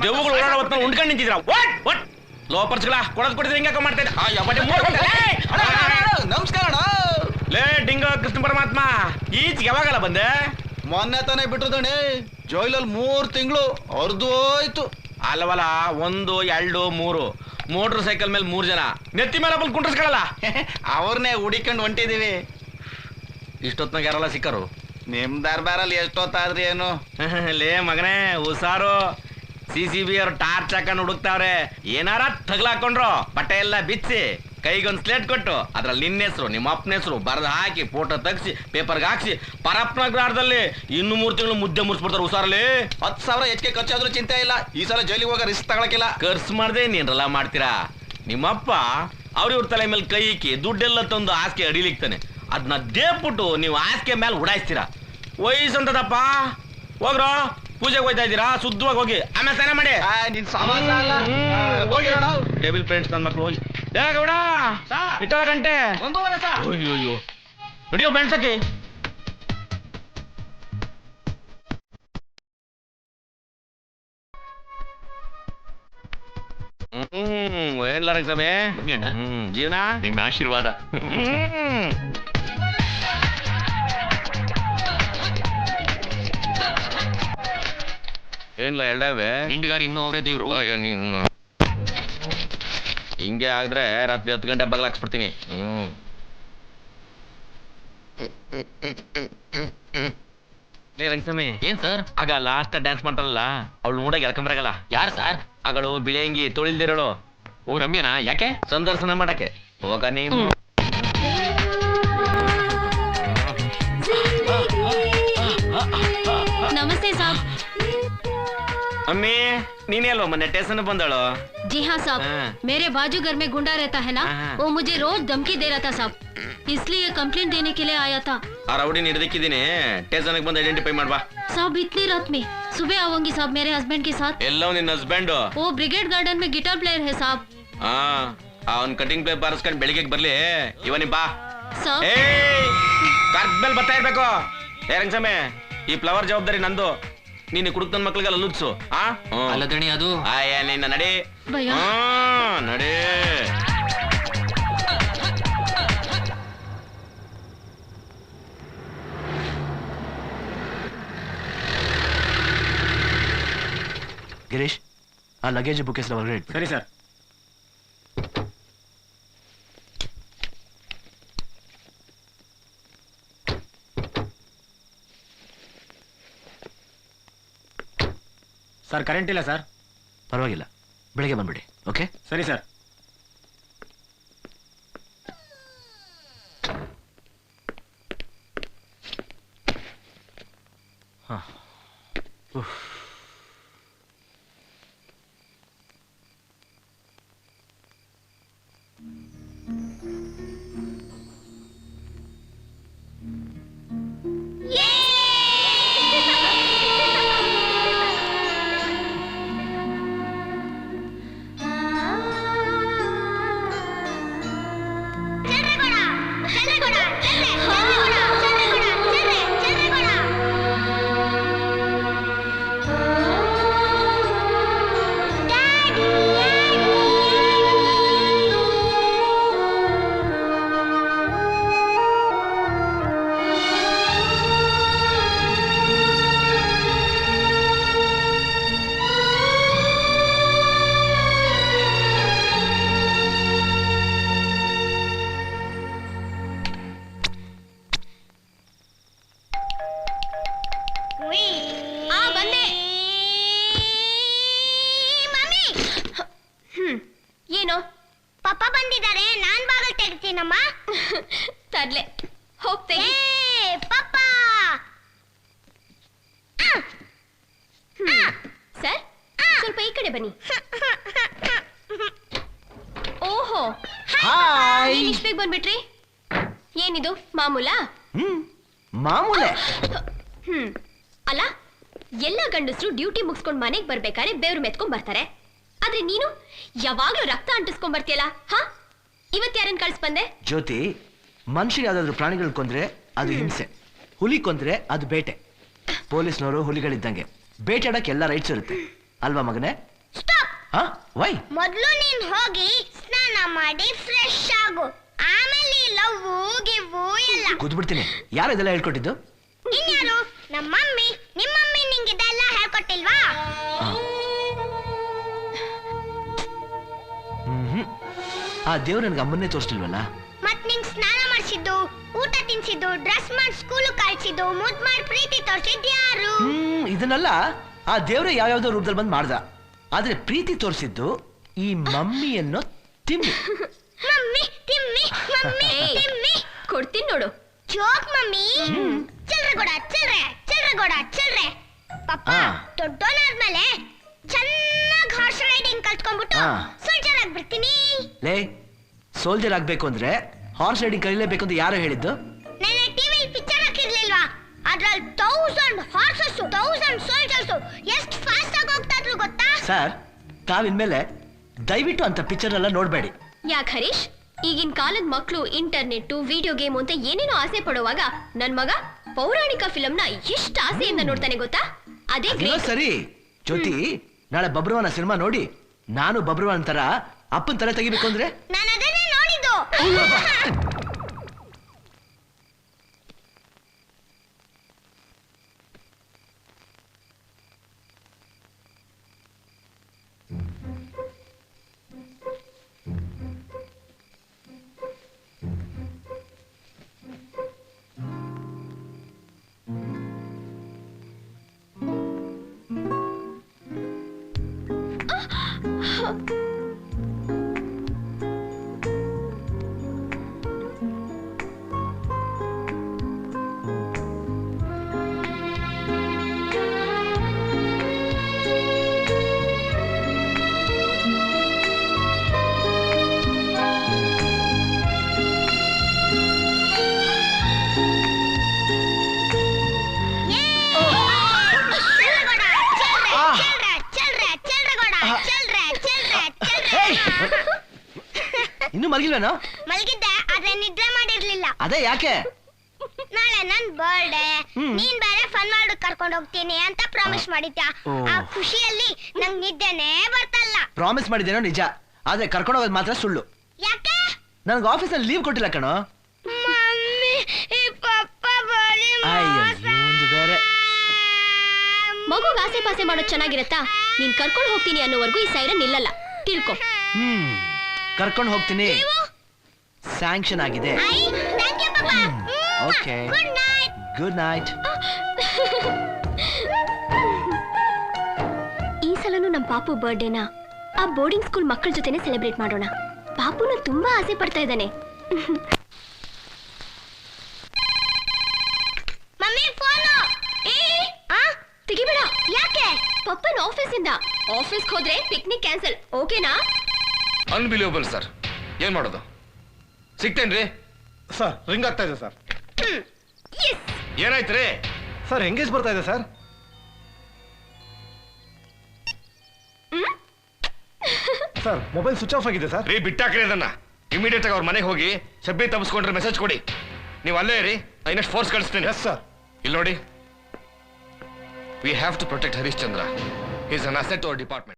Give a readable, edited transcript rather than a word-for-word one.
ದೆವ್ವಗಳು ಓಡಾಡೋ ಉಂಡ್ಕೊಂಡು ನಿಂತಿದ್ರ ಲೋಪರ್ಸ್ಗಳ ಕೊಡದ್ ಕೊಟ್ಟಿದ್ರೆ ಹಿಂಗ ಮಾಡ್ತಾ ನಮಸ್ಕಾರ ಲೇ ಡಿಂಗ ಕೃಷ್ಣ ಪರಮಾತ್ಮ ಈಚೆಗೆ ಯಾವಾಗಲ್ಲ ಬಂದೆ? ಮೊನ್ನೆ ತಾನೇ ಬಿಟ್ಟಿದ್ದಣಿ ಜೈಲಲ್ಲಿ 3 ತಿಂಗಳು ಅರ್ಧೋಯ್ತು. ಅಲ್ಲವಲ್ಲ 1 2 3 ಮೋಟರ್ ಸೈಕಲ್ ಮೇಲೆ 3 ಜನ ನೆತ್ತಿ ಮೇಲೆ ಬಂದು ಕುಂಡ್ರಿಸ್ಕೊಳ್ಳಲ್ಲ. ಅವ್ರನ್ನೇ ಹುಡಿಕೊಂಡು ಹೊಂಟಿದೀವಿ. ಇಷ್ಟೊತ್ನಾಗ ಯಾರಲ್ಲ ಸಿಕ್ಕರು? ನಿಮ್ ದರ್ಬಾರಲ್ಲಿ ಎಷ್ಟೊತ್ತಾದ್ರಿ ಏನು? ಲೇ ಮಗನೇ ಹುಷಾರು, CCB ಅವ್ರು ಟಾರ್ಚ್ ಹಾಕೊಂಡು ಹುಡುಕ್ತಾವ್ರೆ. ಏನಾರ ತಗ್ಲಾಕೊಂಡ್ರು ಬಟ್ಟೆ ಎಲ್ಲ ಬಿಚ್ಚಿ ಕೈಗೊಂದು ಸ್ಲೇಟ್ ಕೊಟ್ಟು ಅದ್ರಲ್ಲಿ ನಿನ್ನ ಹೆಸರು ನಿಮ್ಮ ಅಪ್ಪನ ಹೆಸರು ಬರೆದು ಹಾಕಿ ಫೋಟೋ ತೆಗ್ಸಿ ಪೇಪರ್ಗೆ ಹಾಕ್ಸಿ ಪರಪ್ಪನಗರದಲ್ಲಿ ಇನ್ನು 3 ತಿಂಗಳು ಮುದ್ದೆ ಮುರ್ಸ್ಬಿಡ್ತಾರೆ. ಹುಷಾರಲ್ಲಿ 10,000 ಹೆಚ್ಚಿಗೆ ಖರ್ಚಾದ್ರೂ ಚಿಂತೆ ಇಲ್ಲ. ಈ ಸಲ ಜೈಲಿಗೆ ಹೋಗೋ ರಿಸ್ಕ್ ತಗೊಳಕಿಲ್ಲ. ಖರ್ಚು ಮಾಡ್ದೆ ನೀನ್ರಲ್ಲ ಮಾಡ್ತೀರಾ. ನಿಮ್ಮಪ್ಪ ಅವ್ರಿವ್ರ ತಲೆ ಮೇಲೆ ಕೈ ಇಕ್ಕಿ ದುಡ್ಡೆಲ್ಲ ತಂದು ಹಾಸಿಗೆ ಅಡಿಲಿಕ್ತಾನೆ. ಅದನ್ನ ದೇಬ್ಬಿಟ್ಟು ನೀವು ಹಾಸಿಗೆ ಮೇಲೆ ಉಡಾಯಿಸ್ತೀರಾ. ವಯಸ್ಸಂತದಪ್ಪ ಹೋಗ್ರೋ, ಪೂಜೆಗೆ ಹೋಯ್ತಾ ಇದ್ದೀರಾ? ಶುದ್ಧವಾಗಿ ಹೋಗಿ ಆಮೇಲೆ ಸ್ನಾನ ಮಾಡಿ. ಟೇಬಲ್ ಫ್ರೆಂಡ್ಸ್ ನನ್ನ ಮಕ್ಕಳು ಹೋಗಿ ಗೌಡ ಇಟ್ಟ ಗಂಟೆ ಅಯ್ಯೋ ನಡಿಯೋ ಬೆಣ್ಸಕ್ಕೆ. ಏನ್ಲಾರ ಸಮಯ ಜೀವನ ನಿಮ್ಮ ಆಶೀರ್ವಾದ. ಏನ್ಲ ಎರಡವೇ ಹಿಂಡ್ಗಾರಿ ಇನ್ನೂ ಅವರೇ ದೇವ್ರು. ಹಿಂಗೆ ಆದ್ರೆ ರಾತ್ರಿ 10 ಗಂಟೆ ಬಗ್ಲಾಕ್ಸ್ಬಿಡ್ತೀನಿ. ರಂಗಸ್ವಾಮಿ ಏನ್ ಸರ್? ಆಗ ಲಾಸ್ಟ್ ಡ್ಯಾನ್ಸ್ ಮಾಡ್ತಾರಲ್ಲ ಅವಳು ನೋಡಕ್ ಎಳ್ಕೊಂಬರಾಗಲ್ಲ. ಯಾರು ಸರ್? ಆಗಳು ಬಿಳಿಯಂಗಿ ತೊಳಿಲ್ದಿರೋಳು. ಓ ರಮ್ಯನಾ? ಯಾಕೆ? ಸಂದರ್ಶನ ಮಾಡಕ್ಕೆ ಹೋಗ ನೀನು. नमस्ते साहब। अम्मी नीने अल्वा मन्ने स्टेशन बंदळो? जी हाँ साहब, मेरे बाजू घर में गुंडा रहता है ना, वो मुझे रोज धमकी दे रहा था साहब, इसलिए कंप्लेंट देने के लिए आया था। आ रौडी निर्दिक्किदीनि स्टेशन ಗೆ ಬಂದು ಐಡೆಂಟಿಫೈ ಮಾಡ್ಬಾ. साहब इतनी रात में सुबह आऊंगी साहब मेरे हस्बैंड के साथ। ಎಲ್ಲೋ ನಿನ್ನ ಹಸ್ಬೆಂಡ್? वो ब्रिगेड गार्डन में गिटार प्लेयर है साहब। ಅವನ್ ಕಟಿಂಗ್ ಪೇಪರ್ ಬಾರಿಸ್ಕೊಂಡು ಬೆಳಿಗ್ಗೆ ಬರ್ಲಿ. ಇವನಿ ಬಾ साहब ಕರ್ಬೆಲ್ ಬರ್ತಾ ಇರ್ಬೇಕು. ರಂಗಸ್ವಾಮಿ ಈ ಫ್ಲವರ್ ಜವಾಬ್ದಾರಿ ನಂದು. ನೀನು ಕುಡುಕ್ ನನ್ನ ಮಕ್ಳಿಗೆಲ್ಲ ಲುತ್ಸು. ಅಲ್ಲದಣಿ ಅದು ನಿನ್ನ ನಡಿ ನಡಿ. ಗಿರೀಶ್ ಆ ಲಗೇಜ್ ಬುಕ್ ಹೆಸರು ಹೊರಗಡೆ ಇಟ್ಬಿಡಿ. ಸರಿ ಸರ್. ಸರ್ ಕರೆಂಟ್ ಇಲ್ಲ ಸರ್. ಪರವಾಗಿಲ್ಲ, ಬೆಳಗ್ಗೆ ಬಂದ್ಬಿಡಿ. ಓಕೆ ಸರಿ ಸರ್. ಏನು ಪಾಪ ಬಂದಿದ್ದಾರೆ, ನಾನ್ ಬಾಗಲ್ ತೆಗಿತೀನಮ್ಮ. ತರ್ಲೆ ಹೋಗ್ತೇನೆ. ಪಾಪ ಸರ್ ಸ್ವಲ್ಪ ಈ ಕಡೆ ಬನ್ನಿ. ಓಹೋ ಹಾಯ್. ಇಷ್ಟು ಬೇಗ ಬಂದ್ಬಿಟ್ರಿ. ಏನಿದು ಮಾಮೂಲಾ? ಮಾಮೂಲೆ. ಅಲ್ಲ, ಎಲ್ಲ ಗಂಡಸರು ಡ್ಯೂಟಿ ಮುಗಿಸ್ಕೊಂಡ್ ಮನೆಗ್ ಬರ್ಬೇಕಾದ್ರೆ ಬೆವ್ರು ಮೆತ್ಕೊಂಡ್ ಬರ್ತಾರೆ. ಆದ್ರೆ ನೀನು ಯಾವಾಗ್ಲೂ ರಕ್ತ ಅಂಟಿಸ್ಕೊಂಡ್ ಬರ್ತೀಯಲ್ಲ. ಹಾ, ಇವತ್ ಯಾರನ್ನ ಕಳ್ಸ್ ಬಂದೆ? ಜ್ಯೋತಿ, ಮನುಷ್ಯ ಯಾವ್ದಾದ್ರು ಪ್ರಾಣಿಗಳು ಕೊಂದ್ರೆ ಅದು ಹಿಂಸೆ, ಹುಲಿ ಕೊಂದ್ರೆ ಅದು ಬೇಟೆ. ಪೊಲೀಸ್ನವರು ಹುಲಿಗಳಿದ್ದಂಗೆ, ಬೇಟೆಯಾಡಕ್ಕೆ ಎಲ್ಲ ರೈಟ್ಸ್ ಇರುತ್ತೆ ಅಲ್ವಾ ಮಗನೇ? ಸ್ಟಾಪ್. ವೈ? ಮೊದ್ಲು ನೀನ್ ಹೋಗಿ ಸ್ನಾನ ಮಾಡಿ ಫ್ರೆಶ್ ಆಗು, ಆಮೇಲೆ ಲವ್ವು ಗಿವ್ವು ಎಲ್ಲ. ಕೂತ್ಬಿಡ್ತೀನಿ. ಯಾರು ಇದೆಲ್ಲ ಹೇಳ್ಕೊಟ್ಟಿದ್ದು? ಇನ್ಯಾರು? ನಮ್ಮ ಮಮ್ಮಿ. ನಿಮ್ಮ ಮಮ್ಮಿ ನಿಂಗೆ ಇದೆಲ್ಲ ಹೇಳ್ಕೊಟ್ಟಿಲ್ವಾ? ಆ ದೇವ್ರು ನನ್ಗೆ ಅಮ್ಮನ್ನೇ ತೋರಿಸ್ತಿಲ್ವಲ್ಲ. ಮತ್ ನಿಂಗ್ ಸ್ನಾನ ಮಾಡಿಸಿದ್ದು, ಊಟ ತಿನ್ಸಿದ್ದು, ಡ್ರೆಸ್ ಮಾಡಿ ಸ್ಕೂಲ್ ಕಳ್ಸಿದ್ದು, ಮುದ್ ಮಾಡಿ ಪ್ರೀತಿ ತೋರ್ಸಿದ್ ಯಾರು? ಇದನ್ನೆಲ್ಲ ಆ ದೇವ್ರೆ ಯಾವ್ಯಾವ್ದೋ ರೂಪದಲ್ಲಿ ಬಂದು ಮಾಡ್ದ. ಆದ್ರೆ ಪ್ರೀತಿ ತೋರಿಸಿದ್ದು ಈ ಮಮ್ಮಿ ಅನ್ನೋ ತಿಮ್ಮಿ. Mummy ತಿಮ್ಮಿ, mummy ತಿಮ್ಮಿ. ಕೊಡ್ತೀನಿ ನೋಡು. Joke mummy. ಚಿಲ್ರೆ ಕೊಡ, ಚಿಲ್ರೆ ಚಿಲ್ರೆ ಕೊಡ, ಚಿಲ್ರೆ. ಪಪ್ಪ ದೊಡ್ಡೋನಾದ್ಮೇಲೆ ಚೆನ್ನಾಗಿ ಹಾರ್ಸ್ ರೈಡಿಂಗ್ ಕಲ್ತ್ಕೊಂಡ್ಬಿಟ್ಟು ಸೋಲ್ಜರ್ ಆಗ್ಬಿಡ್ತೀನಿ. ಲೇ, ಸೋಲ್ಜರ್ ಆಗ್ಬೇಕು ಅಂದ್ರೆ ಹಾರ್ಸ್ ರೈಡಿಂಗ್ ಕಲಿಲೇಬೇಕು ಅಂತ ಯಾರು ಹೇಳಿದ್ದು? ನೆನ್ನೆ ಟಿವಿಲಿ ಪಿಕ್ಚರ್ ಹಾಕಿರ್ಲಿಲ್ವಾ? ಅದ್ರಲ್ಲಿ 1000 ಹಾರ್ಸಸ್, 1000 ಸೋಲ್ಜರ್ಸ್ ಎಷ್ಟು ಫಾಸ್ಟ್ ಆಗಿ ಹೋಗ್ತಾ ಇದ್ರು ಗೊತ್ತಾ? ಸರ್, ತಾವಿನ್ಮೇಲೆ ದಯವಿಟ್ಟು ಅಂತ ಪಿಕ್ಚರ್ ಎಲ್ಲ ನೋಡ್ಬೇಡಿ. ಯಾಕೆ ಹರೀಶ್, ಈಗಿನ ಕಾಲದ ಮಕ್ಕಳು ಇಂಟರ್ನೆಟ್, ವಿಡಿಯೋ ಗೇಮ್ ಅಂತ ಏನೇನೋ ಆಸೆ ಪಡುವಾಗ ನನ್ ಮಗ ಪೌರಾಣಿಕ ಫಿಲಂನ ಎಷ್ಟು ಆಸೆಯಿಂದ ನೋಡ್ತಾನೆ ಗೊತ್ತಾ? ಅದೇ ಗ್ರೇಟ್. ಸರಿ ಜ್ಯೋತಿ, ನಾಳೆ ಬಬ್ರುವನ ಸಿನಿಮಾ ನೋಡಿ ನಾನು ಬಬ್ರುವನ್ ತರ ಅಪ್ಪನ್ ತಲೆ ತೆಗಿಬೇಕು ಅಂದ್ರೆ? ನಾನು ಅದನ್ನೇ ನೋಡಿದ್ದು. ಇನ್ನು ಮಲಗಿಲ್ವೇನೋ? ಮಲಗಿದ್ದೆ, ಆದ್ರೆ ನಿದ್ರೆ ಮಾಡಿರ್ಲಿಲ್ಲ. ಅದೇ ಯಾಕೆ? ನಾಳೆ ನನ್ ಬರ್ಡೇ, ನೀನ್ ಬೇರೆ ಫನ್ ಮಾಡೋಕ್ ಕರ್ಕೊಂಡು ಹೋಗ್ತೀನಿ ಅಂತ ಪ್ರಾಮಿಸ್ ಮಾಡಿದ್ಯಾ. ಆ ಖುಷಿಯಲ್ಲಿ ನಂಗ್ ನಿದ್ದೆನೇ ಬರ್ತಲ್ಲ. ಪ್ರಾಮಿಸ್ ಮಾಡಿದ್ದೇನೋ ನಿಜ, ಆದ್ರೆ ಕರ್ಕೊಂಡು ಹೋಗೋದು ಮಾತ್ರ ಸುಳ್ಳು. ಯಾಕೆ? ನನ್ಗೆ ಆಫೀಸಲ್ಲಿ ಲೀವ್ ಕೊಟ್ಟಿಲ್ಲ ಕಣೋ. ಮಮ್ಮಿ, ಈ ಪಪ್ಪ ಬರೀ ಒಂದು ಬೇರೆ. ಮಗುಗ್ ಆಸೆ ಪಾಸೆ ಮಾಡೋದ್ ಚೆನ್ನಾಗಿರತ್ತಾ? ನೀನ್ ಕರ್ಕೊಂಡು ಹೋಗ್ತೀನಿ ಅನ್ನೋವರೆಗೂ ಈ ಸೈರನ್ ನಿಲ್ಲಲ್ಲ, ತಿಳ್ಕೊ. ಕರ್ಕೊಂಡು ಹೋಗ್ತೀನಿ, ಸ್ಯಾಂಕ್ಷನ್ ಆಗಿದೆ. Okay, good night. ಈ ಸಲನು ನಮ್ ಪಾಪು ಬರ್ಡೇನ ಆ ಬೋರ್ಡಿಂಗ್ ಸ್ಕೂಲ್ ಮಕ್ಕಳ ಜೊತೆನೆ ಸೆಲೆಬ್ರೇಟ್ ಮಾಡೋಣ. ಪಾಪುನು ತುಂಬಾ ಆಸೆ ಪಡ್ತಾ ಇದ್ದಾನೆ. Mummy phone. ತೆಗಿಬೇಡ. ಯಾಕೆ? ಪಪ್ಪನ್ ಆಫೀಸಿಂದ. ಆಫೀಸ್ಗೆ ಹೋದ್ರೆ ಪಿಕ್ನಿಕ್ ಕ್ಯಾನ್ಸಲ್, ಓಕೆನಾ? Unbelievable sir. ಏನ್ ಮಾಡೋದು? ಸಿಗ್ತೇನ್ರಿ ಸರ್? ರಿಂಗ್ ಆಗ್ತಾ ಇದೆ ಸರ್. ಏನಾಯ್ತ್ರಿ ಸರ್? ಎಂಗೇಜ್ ಬರ್ತಾ ಇದೆ sir. Sir, mobile switch off ಆಗಿದೆ ಸರ್. ರೀ, ಬಿಟ್ಟಾಕ್ರಿ ಅದನ್ನ. ಇಮಿಡಿಯೇಟ್ ಆಗಿ ಅವ್ರ ಮನೆಗೆ ಹೋಗಿ ಸಬ್ಬಿ ತಪ್ಪಿಸ್ಕೊಂಡ್ರೆ ಮೆಸೇಜ್ ಕೊಡಿ. ನೀವು ಅಲ್ಲೇ ಇರಿ, ಇನ್ನಷ್ಟು ಫೋರ್ಸ್ ಕಳಿಸ್ತೀನಿ. Yes sir. ಇಲ್ಲಿ ನೋಡಿ, we have to protect Harish Chandra. Is an asset to our department.